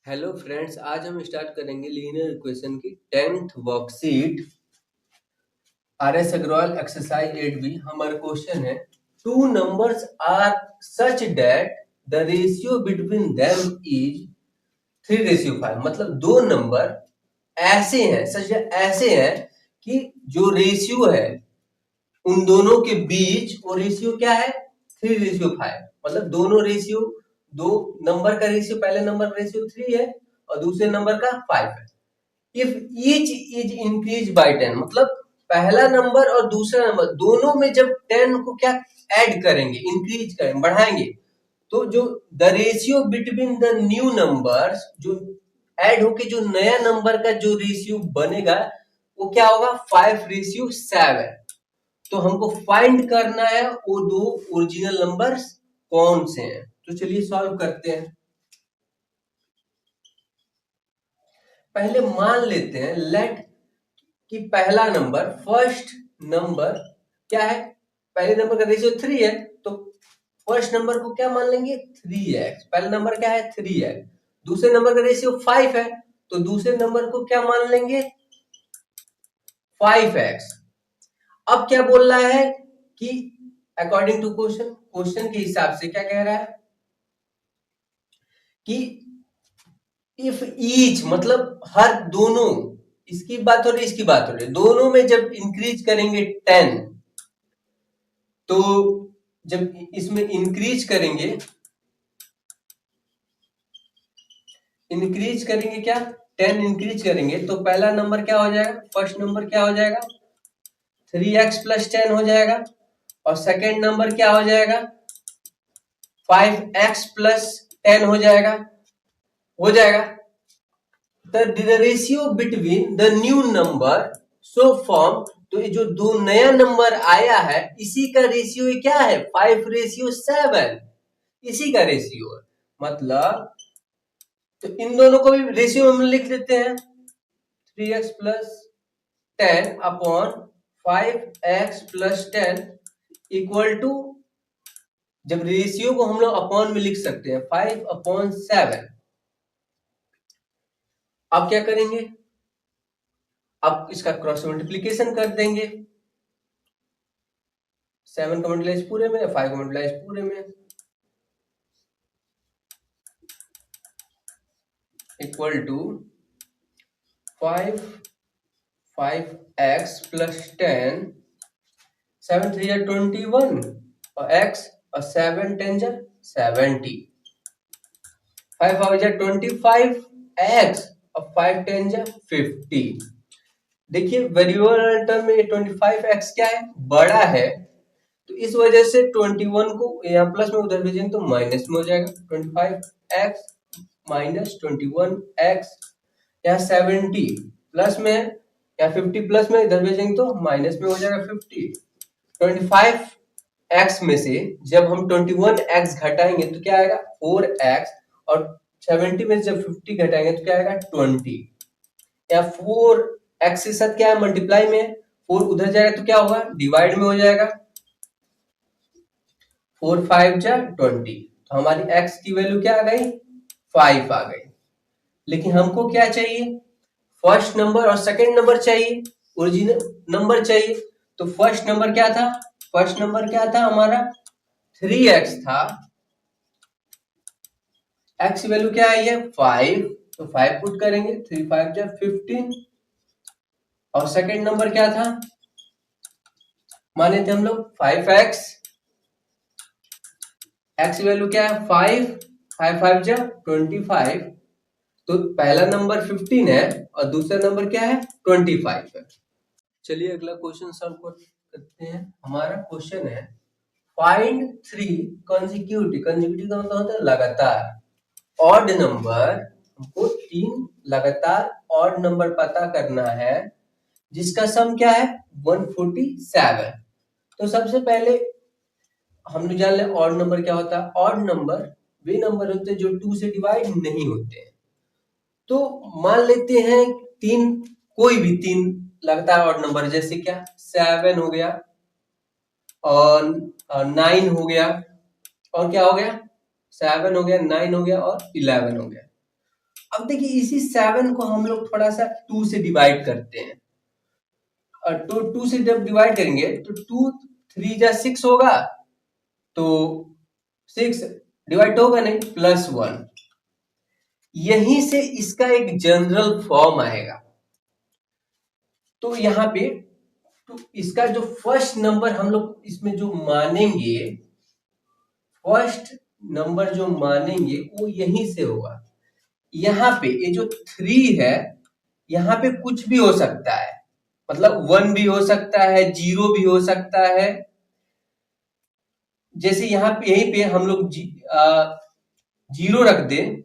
Hello friends, आज हम start करेंगे लीनियर इक्वेशन की 10th worksheet R S Agarwal exercise 8B। हमारा क्वेश्चन है two numbers are such that the ratio between them is 3:5। मतलब दो नंबर ऐसे हैं, सच ऐसे हैं कि जो रेशियो है उन दोनों के बीच वो रेशियो क्या है, 3:5। मतलब दोनों रेशियो, दो नंबर का रेशियो, पहले नंबर का रेशियो 3 है और दूसरे नंबर का 5 है। If each is increase by 10, मतलब पहला नंबर और दूसरा नंबर दोनों में जब 10 को क्या ऐड करेंगे, इंक्रीज करेंगे, बढ़ाएंगे, तो जो the ratio between the new numbers, जो ऐड होके जो नया नंबर का जो रेशियो बनेगा वो क्या होगा, 5:7। तो हमको फाइंड करना है वो दो ओरिजिनल नंबर्स कौन से हैं। तो चलिए सॉल्व करते हैं। पहले मान लेते हैं लेट कि पहला नंबर, फर्स्ट नंबर क्या है, पहले नंबर का रेशियो 3 है, तो फर्स्ट नंबर को क्या मान लेंगे, 3x। पहला नंबर क्या है, 3x। दूसरे नंबर का रेशियो 5 है, तो दूसरे नंबर को क्या मान लेंगे, 5x। अब क्या बोल रहा है कि अकॉर्डिंग टू क्वेश्चन, क्वेश्चन के हिसाब से क्या कह रहा है कि इफ ईच, मतलब हर दोनों, इसकी बात हो रही है, इसकी बात हो रही है, दोनों में जब इंक्रीज करेंगे 10, तो जब इसमें इंक्रीज करेंगे क्या, 10 इंक्रीज करेंगे तो पहला नंबर क्या हो जाएगा, फर्स्ट नंबर क्या हो जाएगा, 3x+10 हो जाएगा। और सेकेंड नंबर क्या हो जाएगा, 5x+10 हो जाएगा। The ratio between the new number so form, तो ये जो दो नया नंबर आया है इसी का रेशियो क्या है, 5:7। इसी का रेशियो है, मतलब तो इन दोनों को भी रेशियो में लिख देते हैं, 3x+10 upon 5x+10 equal to, जब रेशियो को हम लोग अपॉन में लिख सकते हैं, 5/7। अब क्या करेंगे, अब इसका क्रॉस मल्टीप्लीकेशन कर देंगे, 7 का मल्टीप्लाई पूरे में, 5 का मल्टीप्लाई पूरे में, इक्वल टू 5x+10, 7 3 जा 21 और x और 7 10 जा 70, 5 5 जा 25 x और 5 10 जा 50। देखिए वेरिएबल टर्म में 25x क्या है, बड़ा है, तो इस वजह से 21 को यहाँ प्लस में उधर भेजेंगे तो माइनस में हो जाएगा, 25x माइनस 21x, यहाँ 70 प्लस में, यहाँ 50 प्लस में, इधर भेजेंगे तो माइनस में हो जाएगा 50। 25x में से जब हम 21x घटाएंगे तो क्या आएगा, 4x, और 70 में से जब 50 घटाएंगे तो क्या आएगा, 20। या 4x के साथ क्या है, मल्टीप्लाई में, 4 उधर जाएगा तो क्या होगा, डिवाइड में हो जाएगा, 4 5 जा 20। तो हमारी x की वैल्यू क्या आ गई, 5 आ गई। लेकिन हमको क्या चाहिए, फर्स्ट नंबर और सेकंड नंबर चाहिए, ओरिजिनल नंबर चाहिए। तो फर्स्ट नंबर क्या था, फर्स्ट नंबर क्या था हमारा, 3x था, x की वैल्यू क्या आई है, 5, तो 5 पुट करेंगे, 3 5 जा 15। और सेकंड नंबर क्या था, माने थे हम लोग 5x, x की वैल्यू क्या है 5, 5 5 जा 25। तो पहला नंबर 15 है और दूसरा नंबर क्या है, 25 है। चलिए अगला क्वेश्चन सॉल्व करते हैं। हमारा क्वेश्चन है फाइंड 3 कंसेक्यूटिव, कंसेक्यूटिव का मतलब होता है लगातार ऑड नंबर, हमको 3 लगातार ऑड नंबर पता करना है जिसका सम क्या है, 147। तो सबसे पहले हम लोग जान ले ऑड नंबर क्या होता है। ऑड नंबर वे नंबर होते हैं जो 2 से डिवाइड नहीं होते हैं। तो मान लेते हैं तीन, कोई भी तीन लगातार ऑड नंबर, जैसे क्या 7 हो गया और 9 हो गया, और क्या हो गया, 7 हो गया, 9 हो गया और 11 हो गया। अब देखिए इसी 7 को हम लोग थोड़ा सा 2 से डिवाइड करते हैं, और तो 2 से जब डिवाइड करेंगे तो 2 3 जा 6 होगा, तो 6 डिवाइड होगा नहीं, +1। यहीं से इसका एक जनरल फॉर्म आएगा। तो यहाँ पे तो इसका जो फर्स्ट नंबर हम लोग इसमें जो मानेंगे, फर्स्ट नंबर जो मानेंगे वो यहीं से होगा। यहाँ पे ये जो 3 है, यहाँ पे कुछ भी हो सकता है, मतलब 1 भी हो सकता है, 0 भी हो सकता है। जैसे यहाँ पे यहीं पे हम लोग 0 रख दें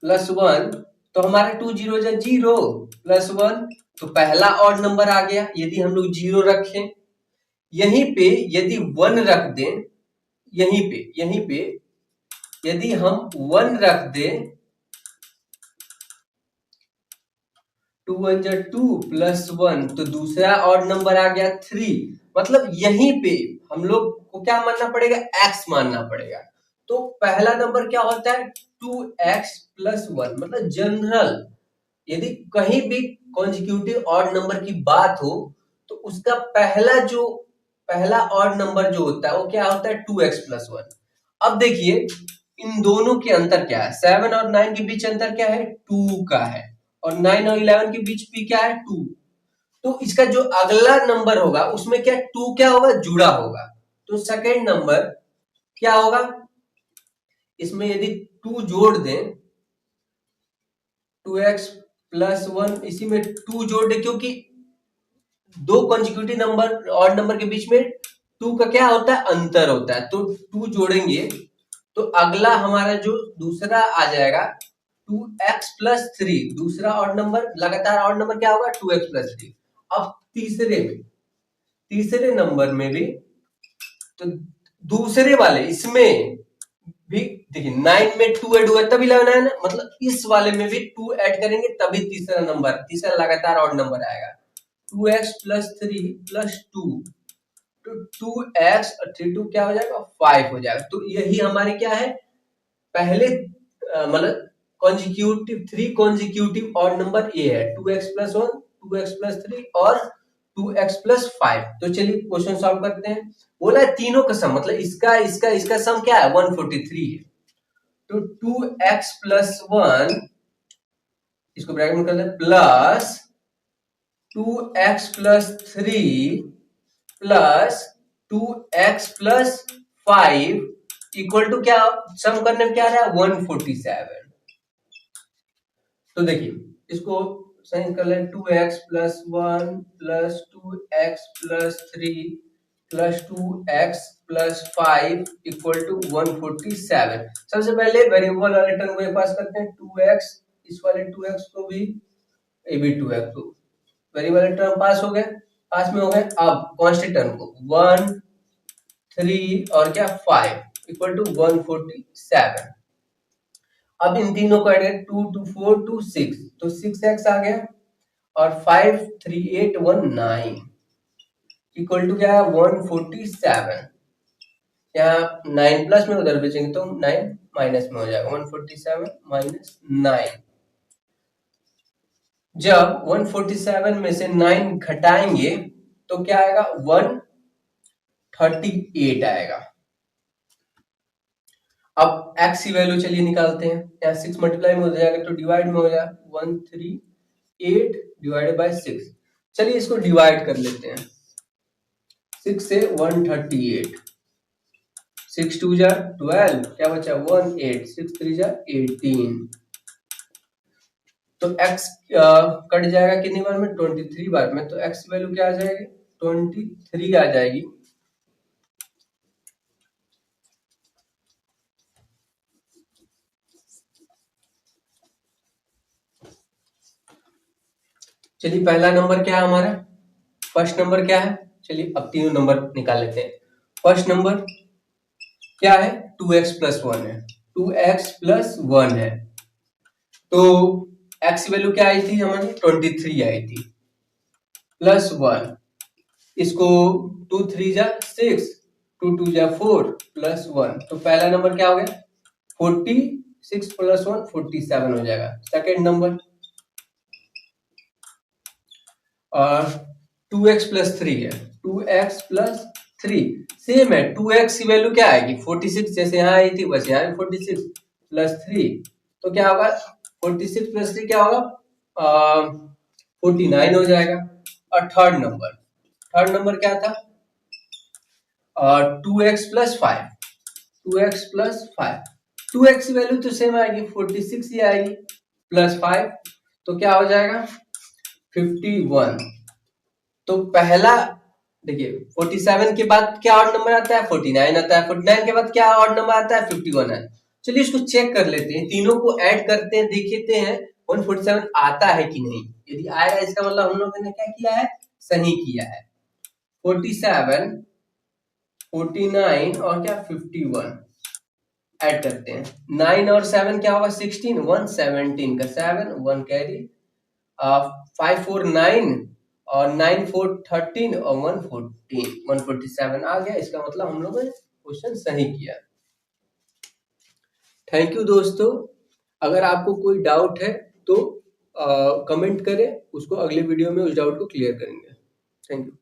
+1, तो हमारे 2 0 जा 0, +1 तो पहला ऑड नंबर आ गया। यदि हम लोग 0 रखें, यहीं पे यदि 1 रख दें, यहीं पे यदि हम 1 रख दें, 2 1 जा 2 +1 तो दूसरा ऑड नंबर आ गया 3। मतलब यहीं पे हम लोग को क्या मानना पड़ेगा, x मानना पड़ेगा। तो पहला नंबर क्या होता है, 2x + 1, मतलब जनरल यदि कहीं भी कॉन्जिक्यूटिव ऑड नंबर की बात हो तो उसका पहला ऑड नंबर जो होता है वो क्या होता है, 2x + 1। अब देखिए इन दोनों के अंतर क्या है, 7 और 9 के बीच अंतर क्या है, 2 का है, और 9 और 11 के बीच भी क्या है, 2। तो इसका जो अगला नंबर होगा उसमें क्या 2 क्या होगा, जुड़ा होगा। तो सेकेंड नंबर क्या होगा, इसमें यदि 2 जोड़ दें, 2x + 1, इसी में 2 जोड़ दें, क्योंकि दो कॉन्जिक्यूटिव नंबर ऑड नंबर के बीच में 2 का क्या होता है, अंतर होता है। तो 2 जोड़ेंगे तो अगला हमारा जो दूसरा आ जाएगा 2x + 3, दूसरा ऑड नंबर, लगातार ऑड नंबर क्या होगा, 2x + 3। अब तीसरे नंबर में भी, तो दूसरे वाले इसमें भी देखिए 9 में 2 ऐड हुआ तभी 11 है ना, मतलब इस वाले में भी 2 ऐड करेंगे तभी तीसरा लगातार ऑड नंबर आएगा। 2x + 3 + 2, तो 2x और 3 2 क्या हो जाएगा, 5 हो जाएगा। तो यही हमारे क्या है, पहले मतलब कॉन्जिक्यूटिव 3 कॉन्जिक्यूटिव ऑड नंबर ये है, 2x + 1, 2x + 3 और 2x + 5। तो चलिए क्वेश्चन सॉल्व करते हैं। बोला है तीनों का सम, मतलब इसका सम क्या है, 143 है। तो 2x + 1, इसको ब्रैकेट में कर दें, plus 2x + 3 plus 2x + 5 equal to क्या, सम करने में क्या आ रहा है, 147। तो देखिए इसको सही कर लें, 2x + 1 plus 2x + 3 plus 2x + 5 equal to 147। सबसे पहले वेरिएबल वाले टर्म को एक पास करते हैं, 2x, इस वाले 2x को भी, ये भी 2x को, वेरिएबल टर्म पास हो गए, पास में हो गए। अब कांस्टेंट टर्म को 1 3 और क्या 5 इक्वल टू 147। अब इन तीनों को ऐड 2 2 4 2 6, तो 6x आ गया, और 5 3 8 1 9 इक्वल टू क्या है, 147। यहाँ 9 प्लस में उधर भेजेंगे तो 9 माइनस में हो जाएगा, 147 - 9। जब 147 में से 9 घटाएंगे तो क्या आएगा, 138 आएगा। अब x की वैल्यू चलिए निकालते हैं, यहाँ 6 मल्टीप्लाई में हो जाएगा तो डिवाइड में हो जाएगा, 138 डिवाइडेड बाय 6। चलिए इसको डिवाइड कर लेते हैं, 6 से 138, 6 2 जा 12, क्या बचा 1 8, 6 3 जा 18। तो x कट जाएगा कितनी बार में, 23 बार में, तो x की वैल्यू क्या आ जाएगी, 23 आ जाएगी। चलिए पहला नंबर क्या है हमारा, फर्स्ट नंबर क्या है, चलिए अब तीनों नंबर निकाल लेते हैं। फर्स्ट नंबर क्या है, 2x + 1 है, 2x + 1 है, तो x की वैल्यू क्या आई थी हमारी, 23 आई थी, +1, इसको 2 3 जा 6, 2 2 जा 4 +1, तो पहला नंबर क्या हो गया, 6 + 1 47 हो जाएगा सेकेंड नंबर। और 2x + 3 है, 2x + 3 सेम है। 2x की वैल्यू क्या आएगी 46, जैसे यहाँ आई थी बस यहाँ 46 + 3, तो क्या होगा 46 + 3 क्या होगा 49 हो जाएगा। और थर्ड नंबर क्या था 2x + 5, 2x + 5, 2x की वैल्यू तो सेम आएगी 46 ही आएगी +5, तो क्या हो जाएगा 51। तो पहला देखिए 47 के बाद क्या ऑड नंबर आता है 49 आता है, 49 के बाद क्या ऑड नंबर आता है 51 है। चलिए इसको चेक कर लेते हैं, तीनों को ऐड करते हैं, देखते हैं 147 आता है कि नहीं। यदि आएगा इसका मतलब हम लोगों ने क्या किया है सही किया है। 47 49 और क्या 51 ऐड करते हैं, 9 और 7 क्या होगा 16, 117 का 7 1 कैरी 5 4 9 और 9 4 13 और 114 147 आ गया। इसका मतलब हम लोगों ने क्वेश्चन सही किया। थैंक यू दोस्तों, अगर आपको कोई डाउट है तो कमेंट करें, उसको अगले वीडियो में उस डाउट को क्लियर करेंगे। Thank you.